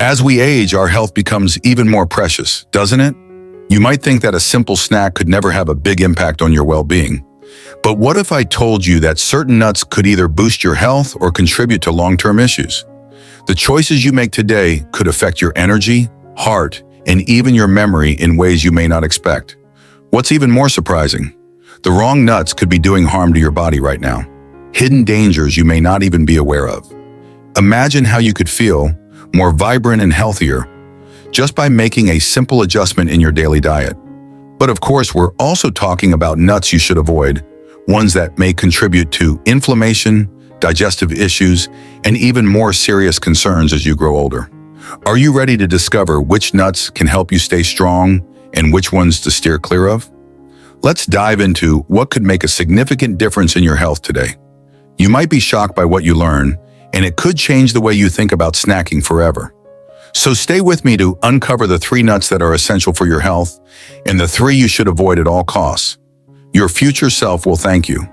As we age, our health becomes even more precious, doesn't it? You might think that a simple snack could never have a big impact on your well-being. But what if I told you that certain nuts could either boost your health or contribute to long-term issues? The choices you make today could affect your energy, heart, and even your memory in ways you may not expect. What's even more surprising? The wrong nuts could be doing harm to your body right now. Hidden dangers you may not even be aware of. Imagine how you could feel more vibrant and healthier just by making a simple adjustment in your daily diet. But of course, we're also talking about nuts you should avoid, ones that may contribute to inflammation, digestive issues, and even more serious concerns as you grow older. Are you ready to discover which nuts can help you stay strong and which ones to steer clear of? Let's dive into what could make a significant difference in your health today. You might be shocked by what you learn, and it could change the way you think about snacking forever. So stay with me to uncover the 3 nuts that are essential for your health and the 3 you should avoid at all costs. Your future self will thank you.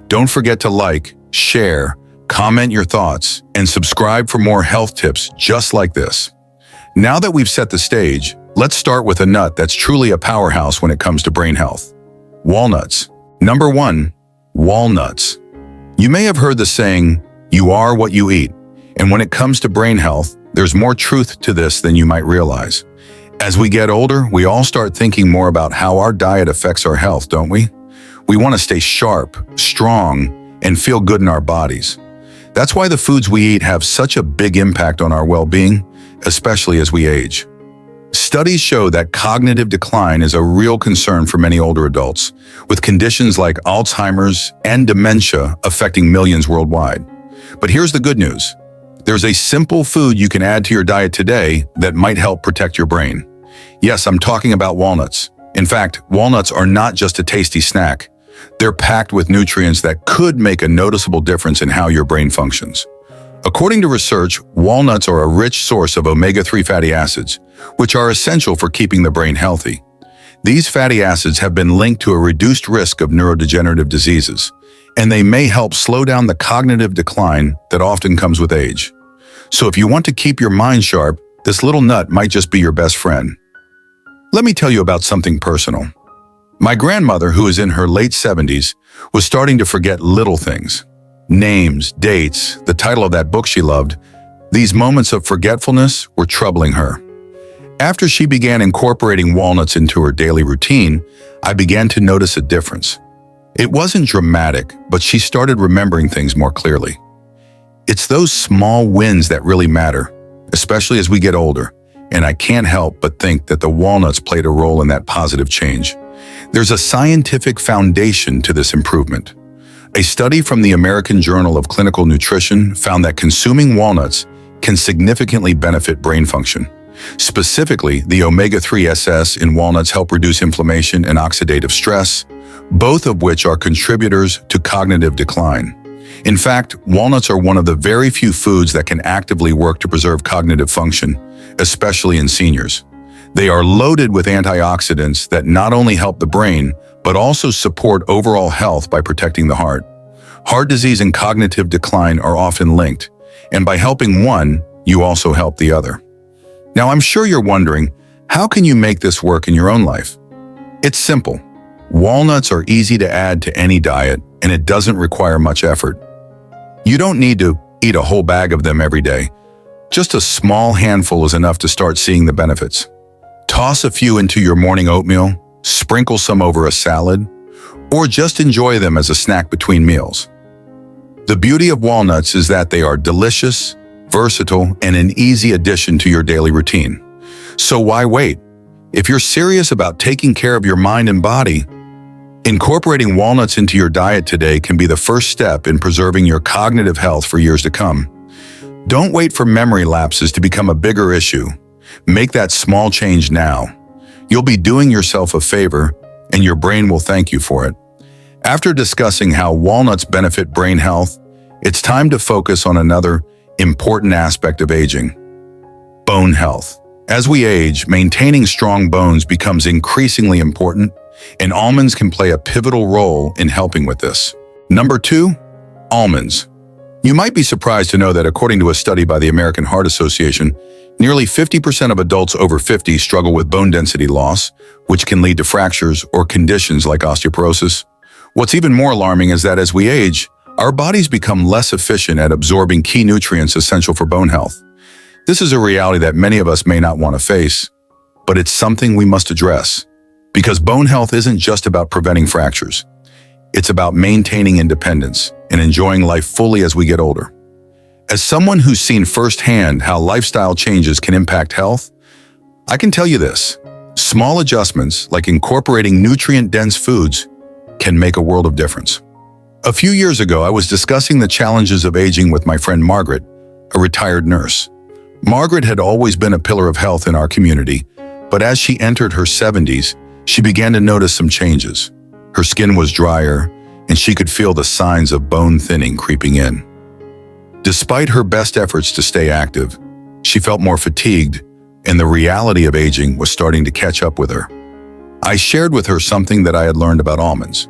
Don't forget to like, share, comment your thoughts, and subscribe for more health tips just like this. Now that we've set the stage, let's start with a nut that's truly a powerhouse when it comes to brain health. Walnuts. Number 1. Walnuts. You may have heard the saying, "You are what you eat." And when it comes to brain health, there's more truth to this than you might realize. As we get older, we all start thinking more about how our diet affects our health, don't we? We want to stay sharp, strong, and feel good in our bodies. That's why the foods we eat have such a big impact on our well-being, especially as we age. Studies show that cognitive decline is a real concern for many older adults, with conditions like Alzheimer's and dementia affecting millions worldwide. But here's the good news. There's a simple food you can add to your diet today that might help protect your brain. Yes, I'm talking about walnuts. In fact, walnuts are not just a tasty snack. They're packed with nutrients that could make a noticeable difference in how your brain functions. According to research, walnuts are a rich source of omega-3 fatty acids, which are essential for keeping the brain healthy. These fatty acids have been linked to a reduced risk of neurodegenerative diseases, and they may help slow down the cognitive decline that often comes with age. So if you want to keep your mind sharp, this little nut might just be your best friend. Let me tell you about something personal. My grandmother, who is in her late 70s, was starting to forget little things. Names, dates, the title of that book she loved. These moments of forgetfulness were troubling her. After she began incorporating walnuts into her daily routine, I began to notice a difference. It wasn't dramatic, but she started remembering things more clearly. It's those small wins that really matter, especially as we get older, and I can't help but think that the walnuts played a role in that positive change. There's a scientific foundation to this improvement. A study from the American Journal of Clinical Nutrition found that consuming walnuts can significantly benefit brain function. Specifically, the omega-3 SS in walnuts help reduce inflammation and oxidative stress, both of which are contributors to cognitive decline. In fact, walnuts are one of the very few foods that can actively work to preserve cognitive function, especially in seniors. They are loaded with antioxidants that not only help the brain, but also support overall health by protecting the heart. Heart disease and cognitive decline are often linked, and by helping one, you also help the other. Now, I'm sure you're wondering, how can you make this work in your own life? It's simple. Walnuts are easy to add to any diet, and it doesn't require much effort. You don't need to eat a whole bag of them every day. Just a small handful is enough to start seeing the benefits. Toss a few into your morning oatmeal, sprinkle some over a salad, or just enjoy them as a snack between meals. The beauty of walnuts is that they are delicious, versatile, and an easy addition to your daily routine. So why wait? If you're serious about taking care of your mind and body, incorporating walnuts into your diet today can be the first step in preserving your cognitive health for years to come. Don't wait for memory lapses to become a bigger issue. Make that small change now. You'll be doing yourself a favor, and your brain will thank you for it. After discussing how walnuts benefit brain health, it's time to focus on another important aspect of aging: bone health. As we age, maintaining strong bones becomes increasingly important, and almonds can play a pivotal role in helping with this. Number 2, almonds. You might be surprised to know that according to a study by the American Heart Association, Nearly 50% of adults over 50 struggle with bone density loss, which can lead to fractures or conditions like osteoporosis. What's even more alarming is that as we age, our bodies become less efficient at absorbing key nutrients essential for bone health. This is a reality that many of us may not want to face, but it's something we must address. Because bone health isn't just about preventing fractures. It's about maintaining independence and enjoying life fully as we get older. As someone who's seen firsthand how lifestyle changes can impact health, I can tell you this: small adjustments like incorporating nutrient-dense foods can make a world of difference. A few years ago, I was discussing the challenges of aging with my friend Margaret, a retired nurse. Margaret had always been a pillar of health in our community, but as she entered her 70s, she began to notice some changes. Her skin was drier, and she could feel the signs of bone thinning creeping in. Despite her best efforts to stay active, she felt more fatigued, and the reality of aging was starting to catch up with her. I shared with her something that I had learned about almonds.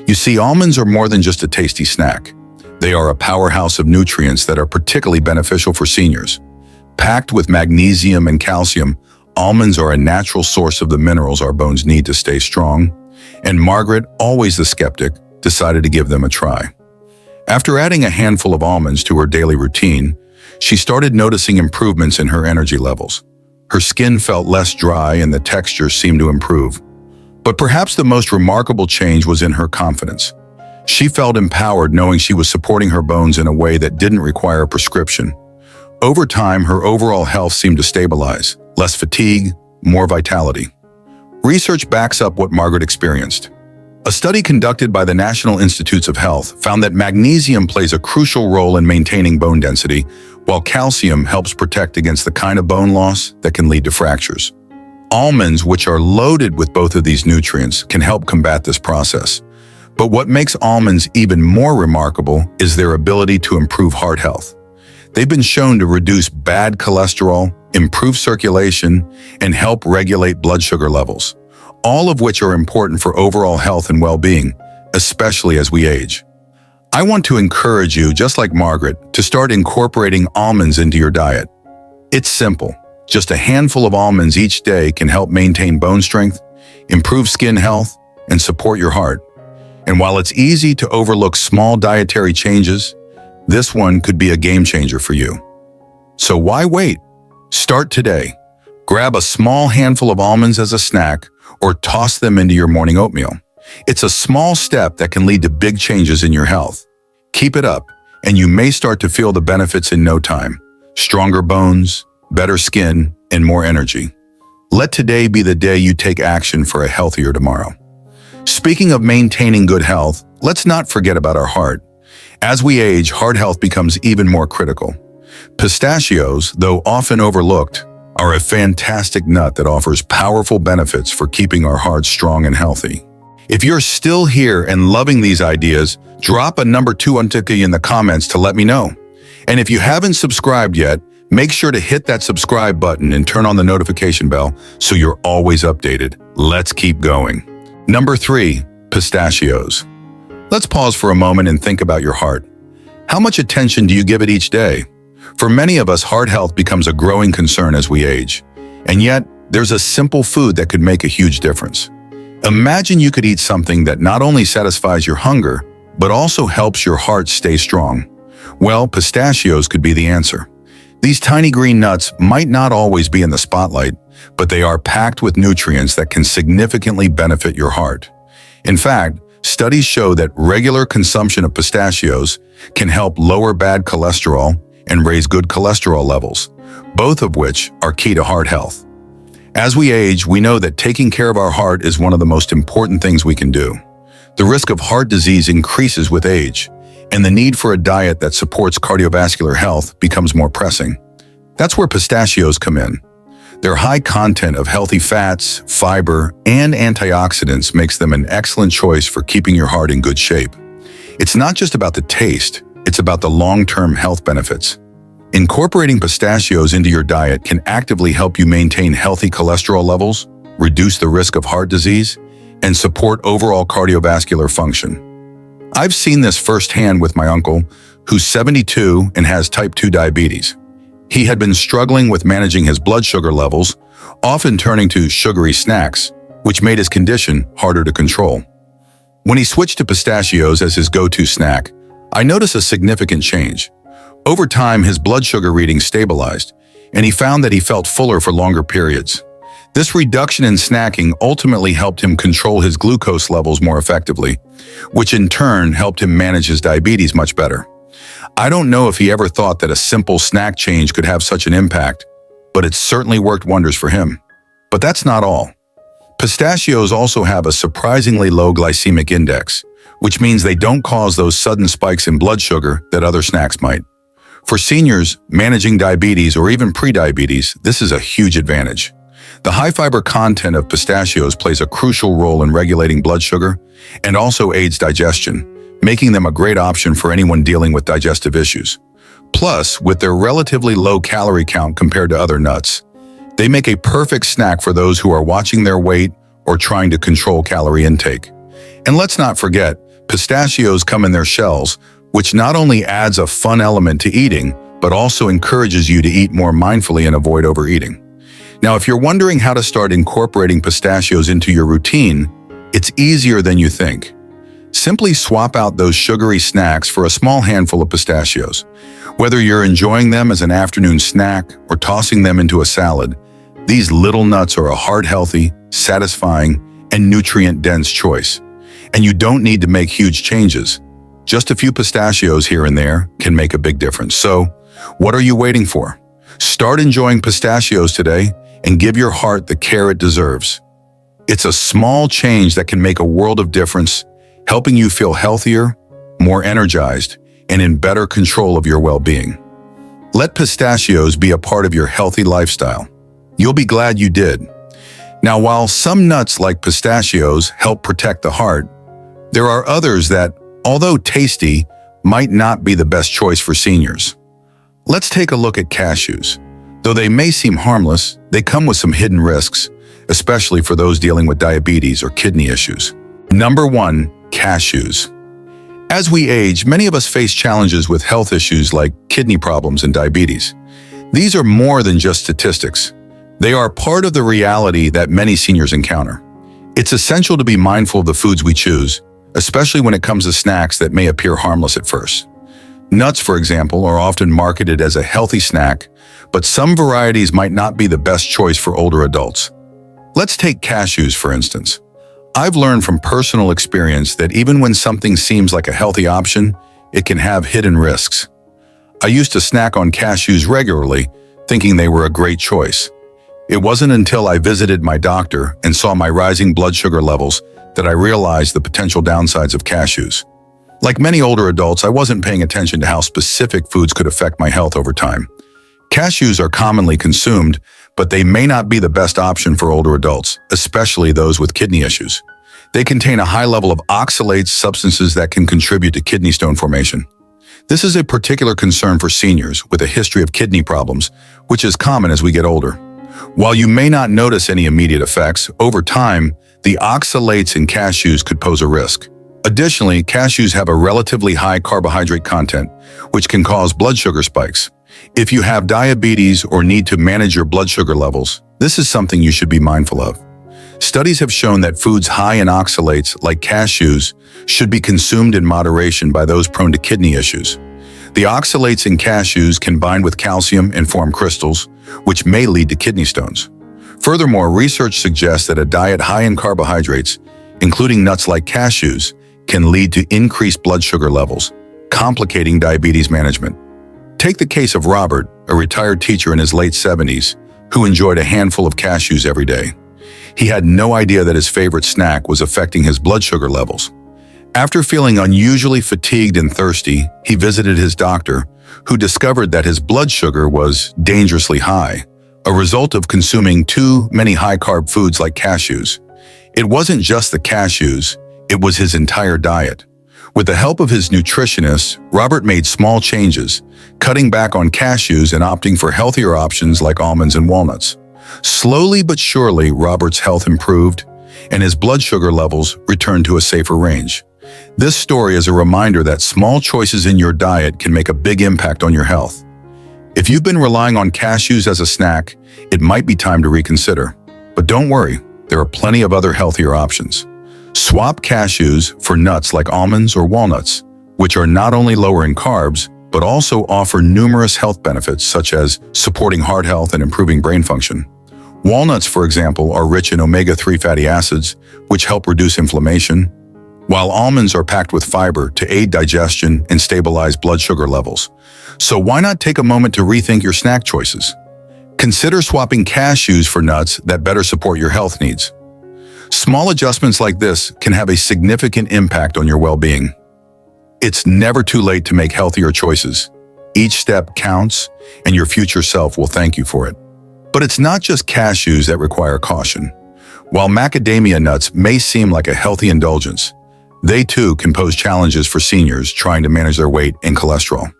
You see, almonds are more than just a tasty snack. They are a powerhouse of nutrients that are particularly beneficial for seniors. Packed with magnesium and calcium, almonds are a natural source of the minerals our bones need to stay strong, and Margaret, always the skeptic, decided to give them a try. After adding a handful of almonds to her daily routine, she started noticing improvements in her energy levels. Her skin felt less dry and the texture seemed to improve. But perhaps the most remarkable change was in her confidence. She felt empowered knowing she was supporting her bones in a way that didn't require a prescription. Over time, her overall health seemed to stabilize. Less fatigue, more vitality. Research backs up what Margaret experienced. A study conducted by the National Institutes of Health found that magnesium plays a crucial role in maintaining bone density, while calcium helps protect against the kind of bone loss that can lead to fractures. Almonds, which are loaded with both of these nutrients, can help combat this process. But what makes almonds even more remarkable is their ability to improve heart health. They've been shown to reduce bad cholesterol, improve circulation, and help regulate blood sugar levels, all of which are important for overall health and well-being, especially as we age. I want to encourage you, just like Margaret, to start incorporating almonds into your diet. It's simple. Just a handful of almonds each day can help maintain bone strength, improve skin health, and support your heart. And while it's easy to overlook small dietary changes, this one could be a game changer for you. So why wait? Start today. Grab a small handful of almonds as a snack or toss them into your morning oatmeal. It's a small step that can lead to big changes in your health. Keep it up, and you may start to feel the benefits in no time. Stronger bones, better skin, and more energy. Let today be the day you take action for a healthier tomorrow. Speaking of maintaining good health, let's not forget about our heart. As we age, heart health becomes even more critical. Pistachios, though often overlooked, are a fantastic nut that offers powerful benefits for keeping our hearts strong and healthy. If you're still here and loving these ideas, drop a number 2 untiki in the comments to let me know. And if you haven't subscribed yet, make sure to hit that subscribe button and turn on the notification bell so you're always updated. Let's keep going. Number 3, pistachios. Let's pause for a moment and think about your heart. How much attention do you give it each day? For many of us, heart health becomes a growing concern as we age. And yet, there's a simple food that could make a huge difference. Imagine you could eat something that not only satisfies your hunger, but also helps your heart stay strong. Well, pistachios could be the answer. These tiny green nuts might not always be in the spotlight, but they are packed with nutrients that can significantly benefit your heart. In fact, studies show that regular consumption of pistachios can help lower bad cholesterol and raise good cholesterol levels, both of which are key to heart health. As we age, we know that taking care of our heart is one of the most important things we can do. The risk of heart disease increases with age, and the need for a diet that supports cardiovascular health becomes more pressing. That's where pistachios come in. Their high content of healthy fats, fiber, and antioxidants makes them an excellent choice for keeping your heart in good shape. It's not just about the taste, it's about the long-term health benefits. Incorporating pistachios into your diet can actively help you maintain healthy cholesterol levels, reduce the risk of heart disease, and support overall cardiovascular function. I've seen this firsthand with my uncle, who's 72 and has type 2 diabetes. He had been struggling with managing his blood sugar levels, often turning to sugary snacks, which made his condition harder to control. When he switched to pistachios as his go-to snack, I noticed a significant change. Over time, his blood sugar readings stabilized, and he found that he felt fuller for longer periods. This reduction in snacking ultimately helped him control his glucose levels more effectively, which in turn helped him manage his diabetes much better. I don't know if he ever thought that a simple snack change could have such an impact, but it certainly worked wonders for him. But that's not all. Pistachios also have a surprisingly low glycemic index, which means they don't cause those sudden spikes in blood sugar that other snacks might. For seniors managing diabetes or even prediabetes, this is a huge advantage. The high-fiber content of pistachios plays a crucial role in regulating blood sugar and also aids digestion, making them a great option for anyone dealing with digestive issues. Plus, with their relatively low calorie count compared to other nuts, they make a perfect snack for those who are watching their weight or trying to control calorie intake. And let's not forget, pistachios come in their shells, which not only adds a fun element to eating, but also encourages you to eat more mindfully and avoid overeating. Now, if you're wondering how to start incorporating pistachios into your routine, it's easier than you think. Simply swap out those sugary snacks for a small handful of pistachios. Whether you're enjoying them as an afternoon snack or tossing them into a salad, these little nuts are a heart-healthy, satisfying, and nutrient-dense choice. And you don't need to make huge changes. Just a few pistachios here and there can make a big difference. So, what are you waiting for? Start enjoying pistachios today and give your heart the care it deserves. It's a small change that can make a world of difference, helping you feel healthier, more energized, and in better control of your well-being. Let pistachios be a part of your healthy lifestyle. You'll be glad you did. Now, while some nuts like pistachios help protect the heart, there are others that, although tasty, might not be the best choice for seniors. Let's take a look at cashews. Though they may seem harmless, they come with some hidden risks, especially for those dealing with diabetes or kidney issues. Number 1, cashews. As we age, many of us face challenges with health issues like kidney problems and diabetes. These are more than just statistics. They are part of the reality that many seniors encounter. It's essential to be mindful of the foods we choose, especially when it comes to snacks that may appear harmless at first. Nuts, for example, are often marketed as a healthy snack, but some varieties might not be the best choice for older adults. Let's take cashews, for instance. I've learned from personal experience that even when something seems like a healthy option, it can have hidden risks. I used to snack on cashews regularly, thinking they were a great choice. It wasn't until I visited my doctor and saw my rising blood sugar levels that I realized the potential downsides of cashews. Like many older adults, I wasn't paying attention to how specific foods could affect my health over time. Cashews are commonly consumed, but they may not be the best option for older adults, especially those with kidney issues. They contain a high level of oxalates, substances that can contribute to kidney stone formation. This is a particular concern for seniors with a history of kidney problems, which is common as we get older. While you may not notice any immediate effects, over time, the oxalates in cashews could pose a risk. Additionally, cashews have a relatively high carbohydrate content, which can cause blood sugar spikes. If you have diabetes or need to manage your blood sugar levels, this is something you should be mindful of. Studies have shown that foods high in oxalates, like cashews, should be consumed in moderation by those prone to kidney issues. The oxalates in cashews can bind with calcium and form crystals, which may lead to kidney stones. Furthermore, research suggests that a diet high in carbohydrates, including nuts like cashews, can lead to increased blood sugar levels, complicating diabetes management. Take the case of Robert, a retired teacher in his late 70s, who enjoyed a handful of cashews every day. He had no idea that his favorite snack was affecting his blood sugar levels. After feeling unusually fatigued and thirsty, he visited his doctor, who discovered that his blood sugar was dangerously high, a result of consuming too many high-carb foods like cashews. It wasn't just the cashews, it was his entire diet. With the help of his nutritionist, Robert made small changes, cutting back on cashews and opting for healthier options like almonds and walnuts. Slowly but surely, Robert's health improved, and his blood sugar levels returned to a safer range. This story is a reminder that small choices in your diet can make a big impact on your health. If If you've been relying on cashews as a snack, it might be time to reconsider. But don't worry, there are plenty of other healthier options. Swap cashews for nuts like almonds or walnuts, which are not only lower in carbs, but also offer numerous health benefits such as supporting heart health and improving brain function. Walnuts, for example, are rich in omega-3 fatty acids, which help reduce inflammation, while almonds are packed with fiber to aid digestion and stabilize blood sugar levels. So why not take a moment to rethink your snack choices? Consider swapping cashews for nuts that better support your health needs. Small adjustments like this can have a significant impact on your well-being. It's never too late to make healthier choices. Each step counts, and your future self will thank you for it. But it's not just cashews that require caution. While macadamia nuts may seem like a healthy indulgence, they too can pose challenges for seniors trying to manage their weight and cholesterol.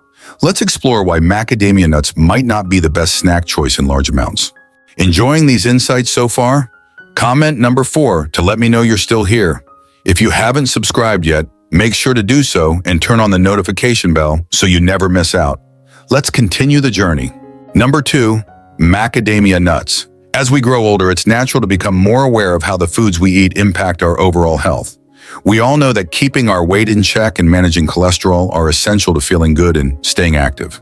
Let's explore why macadamia nuts might not be the best snack choice in large amounts. Enjoying these insights so far? Comment number 4 to let me know you're still here. If you haven't subscribed yet, make sure to do so and turn on the notification bell so you never miss out. Let's continue the journey. Number 2, macadamia nuts. As we grow older, it's natural to become more aware of how the foods we eat impact our overall health. We all know that keeping our weight in check and managing cholesterol are essential to feeling good and staying active.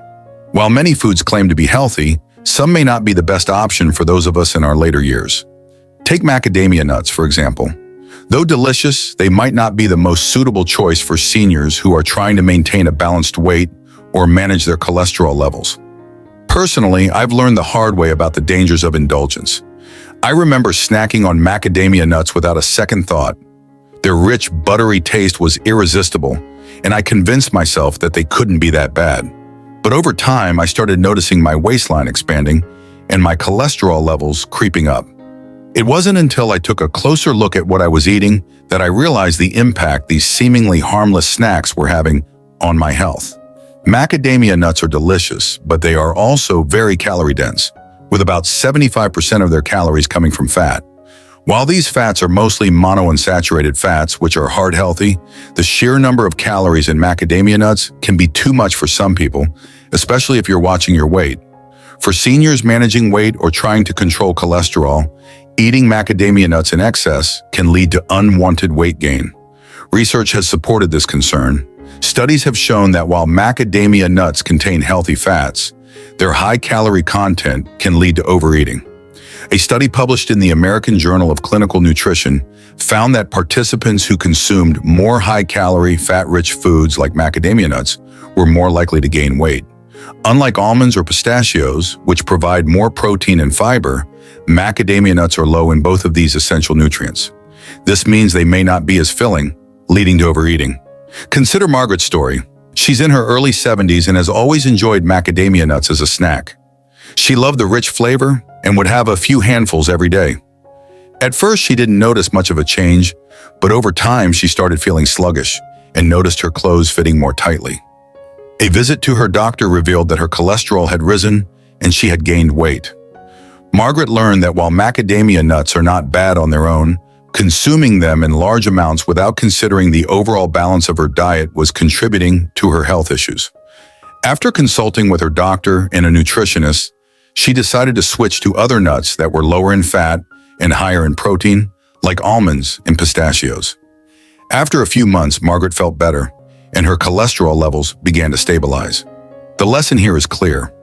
While many foods claim to be healthy, some may not be the best option for those of us in our later years. Take macadamia nuts, for example. Though delicious, they might not be the most suitable choice for seniors who are trying to maintain a balanced weight or manage their cholesterol levels. Personally, I've learned the hard way about the dangers of indulgence. I remember snacking on macadamia nuts without a second thought. Their rich, buttery taste was irresistible, and I convinced myself that they couldn't be that bad. But over time, I started noticing my waistline expanding and my cholesterol levels creeping up. It wasn't until I took a closer look at what I was eating that I realized the impact these seemingly harmless snacks were having on my health. Macadamia nuts are delicious, but they are also very calorie-dense, with about 75% of their calories coming from fat. While these fats are mostly monounsaturated fats, which are heart-healthy, the sheer number of calories in macadamia nuts can be too much for some people, especially if you're watching your weight. For seniors managing weight or trying to control cholesterol, eating macadamia nuts in excess can lead to unwanted weight gain. Research has supported this concern. Studies have shown that while macadamia nuts contain healthy fats, their high-calorie content can lead to overeating. A study published in the American Journal of Clinical Nutrition found that participants who consumed more high-calorie, fat-rich foods like macadamia nuts were more likely to gain weight. Unlike almonds or pistachios, which provide more protein and fiber, macadamia nuts are low in both of these essential nutrients. This means they may not be as filling, leading to overeating. Consider Margaret's story. She's in her early 70s and has always enjoyed macadamia nuts as a snack. She loved the rich flavor and would have a few handfuls every day. At first, she didn't notice much of a change, but over time, she started feeling sluggish and noticed her clothes fitting more tightly. A visit to her doctor revealed that her cholesterol had risen and she had gained weight. Margaret learned that while macadamia nuts are not bad on their own, consuming them in large amounts without considering the overall balance of her diet was contributing to her health issues. After consulting with her doctor and a nutritionist, she decided to switch to other nuts that were lower in fat and higher in protein, like almonds and pistachios. After a few months, Margaret felt better, and her cholesterol levels began to stabilize. The lesson here is clear.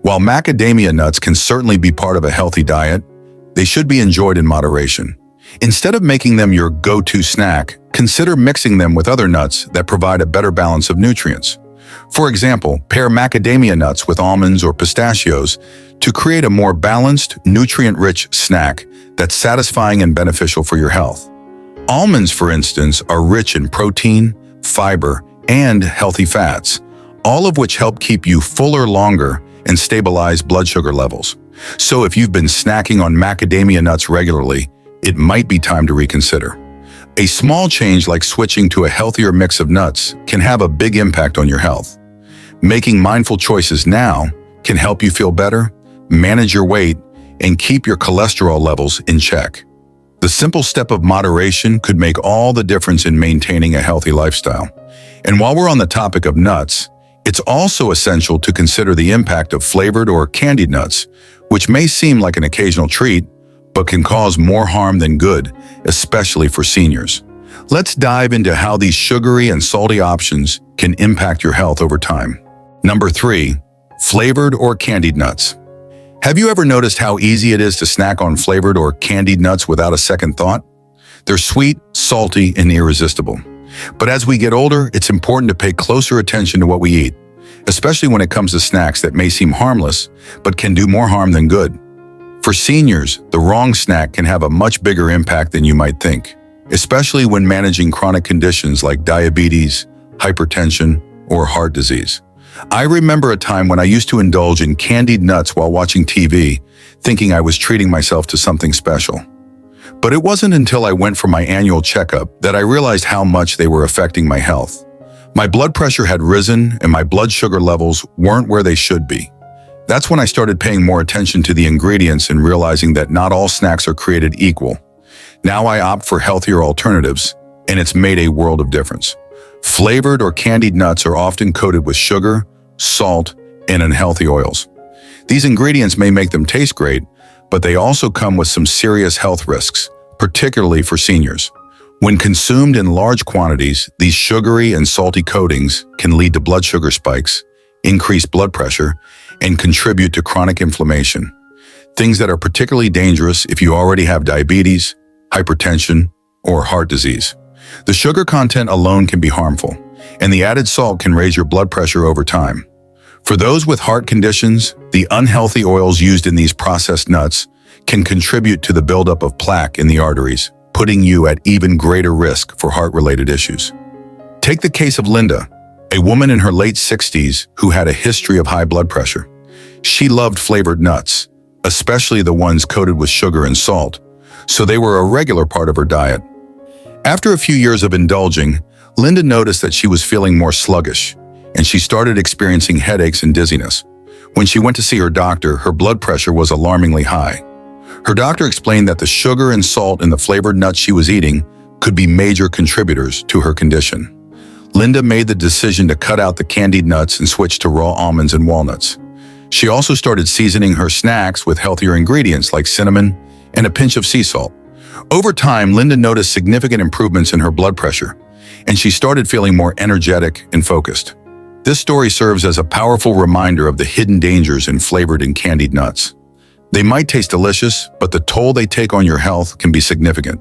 While macadamia nuts can certainly be part of a healthy diet, they should be enjoyed in moderation. Instead of making them your go-to snack, consider mixing them with other nuts that provide a better balance of nutrients. For example, pair macadamia nuts with almonds or pistachios to create a more balanced, nutrient-rich snack that's satisfying and beneficial for your health. Almonds, for instance, are rich in protein, fiber, and healthy fats, all of which help keep you fuller longer and stabilize blood sugar levels. So if you've been snacking on macadamia nuts regularly, it might be time to reconsider. A small change like switching to a healthier mix of nuts can have a big impact on your health. Making mindful choices now can help you feel better, manage your weight, and keep your cholesterol levels in check. The simple step of moderation could make all the difference in maintaining a healthy lifestyle. And while we're on the topic of nuts, It's also essential to consider the impact of flavored or candied nuts, which may seem like an occasional treat, but can cause more harm than good, especially for seniors. Let's dive into how these sugary and salty options can impact your health over time. Number 3. Flavored or candied nuts. Have you ever noticed how easy it is to snack on flavored or candied nuts without a second thought? They're sweet, salty, and irresistible. But as we get older, it's important to pay closer attention to what we eat, especially when it comes to snacks that may seem harmless, but can do more harm than good. For seniors, the wrong snack can have a much bigger impact than you might think, especially when managing chronic conditions like diabetes, hypertension, or heart disease. I remember a time when I used to indulge in candied nuts while watching TV, thinking I was treating myself to something special. But it wasn't until I went for my annual checkup that I realized how much they were affecting my health. My blood pressure had risen and my blood sugar levels weren't where they should be. That's when I started paying more attention to the ingredients and realizing that not all snacks are created equal. Now I opt for healthier alternatives, and it's made a world of difference. Flavored or candied nuts are often coated with sugar, salt, and unhealthy oils. These ingredients may make them taste great, but they also come with some serious health risks, particularly for seniors. When consumed in large quantities, these sugary and salty coatings can lead to blood sugar spikes, increase blood pressure, and contribute to chronic inflammation, things that are particularly dangerous if you already have diabetes, hypertension, or heart disease. The sugar content alone can be harmful, and the added salt can raise your blood pressure over time. For those with heart conditions, the unhealthy oils used in these processed nuts can contribute to the buildup of plaque in the arteries, putting you at even greater risk for heart-related issues. Take the case of Linda, a woman in her late 60s who had a history of high blood pressure. She loved flavored nuts, especially the ones coated with sugar and salt, so they were a regular part of her diet. After a few years of indulging, Linda noticed that she was feeling more sluggish, and she started experiencing headaches and dizziness. When she went to see her doctor, her blood pressure was alarmingly high. Her doctor explained that the sugar and salt in the flavored nuts she was eating could be major contributors to her condition. Linda made the decision to cut out the candied nuts and switch to raw almonds and walnuts. She also started seasoning her snacks with healthier ingredients like cinnamon and a pinch of sea salt. Over time, Linda noticed significant improvements in her blood pressure, and she started feeling more energetic and focused. This story serves as a powerful reminder of the hidden dangers in flavored and candied nuts. They might taste delicious, but the toll they take on your health can be significant.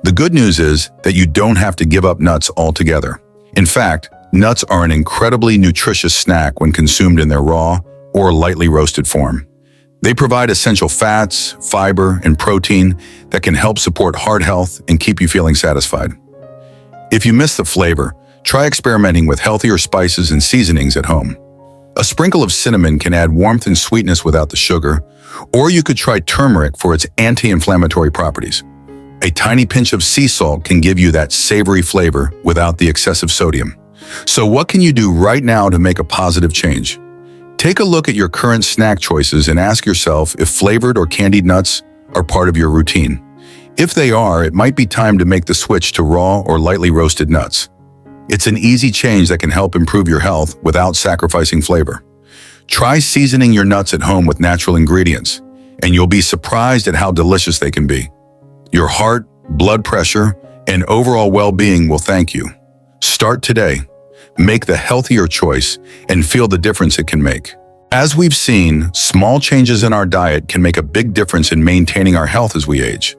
The good news is that you don't have to give up nuts altogether. In fact, nuts are an incredibly nutritious snack when consumed in their raw or lightly roasted form. They provide essential fats, fiber, and protein that can help support heart health and keep you feeling satisfied. If you miss the flavor, try experimenting with healthier spices and seasonings at home. A sprinkle of cinnamon can add warmth and sweetness without the sugar, or you could try turmeric for its anti-inflammatory properties. A tiny pinch of sea salt can give you that savory flavor without the excessive sodium. So what can you do right now to make a positive change? Take a look at your current snack choices and ask yourself if flavored or candied nuts are part of your routine. If they are, it might be time to make the switch to raw or lightly roasted nuts. It's an easy change that can help improve your health without sacrificing flavor. Try seasoning your nuts at home with natural ingredients, and you'll be surprised at how delicious they can be. Your heart, blood pressure, and overall well-being will thank you. Start today. Make the healthier choice and feel the difference it can make. As we've seen, small changes in our diet can make a big difference in maintaining our health as we age.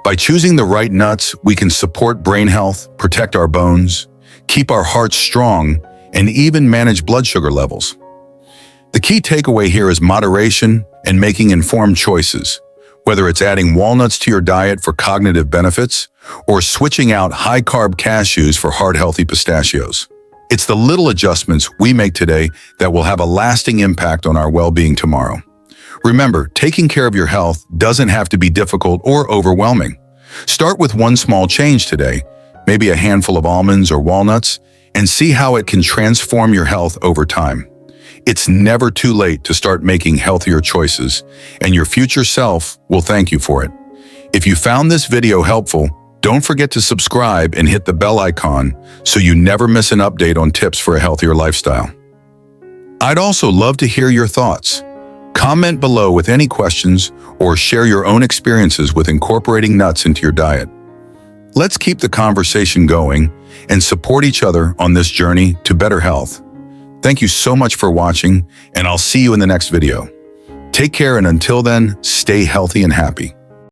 By choosing the right nuts, we can support brain health, protect our bones, keep our hearts strong, and even manage blood sugar levels. The key takeaway here is moderation and making informed choices, whether it's adding walnuts to your diet for cognitive benefits or switching out high-carb cashews for heart-healthy pistachios. It's the little adjustments we make today that will have a lasting impact on our well-being tomorrow. Remember, taking care of your health doesn't have to be difficult or overwhelming. Start with one small change today, maybe a handful of almonds or walnuts, and see how it can transform your health over time. It's never too late to start making healthier choices, and your future self will thank you for it. If you found this video helpful, don't forget to subscribe and hit the bell icon so you never miss an update on tips for a healthier lifestyle. I'd also love to hear your thoughts. Comment below with any questions or share your own experiences with incorporating nuts into your diet. Let's keep the conversation going and support each other on this journey to better health. Thank you so much for watching, and I'll see you in the next video. Take care, and until then, stay healthy and happy.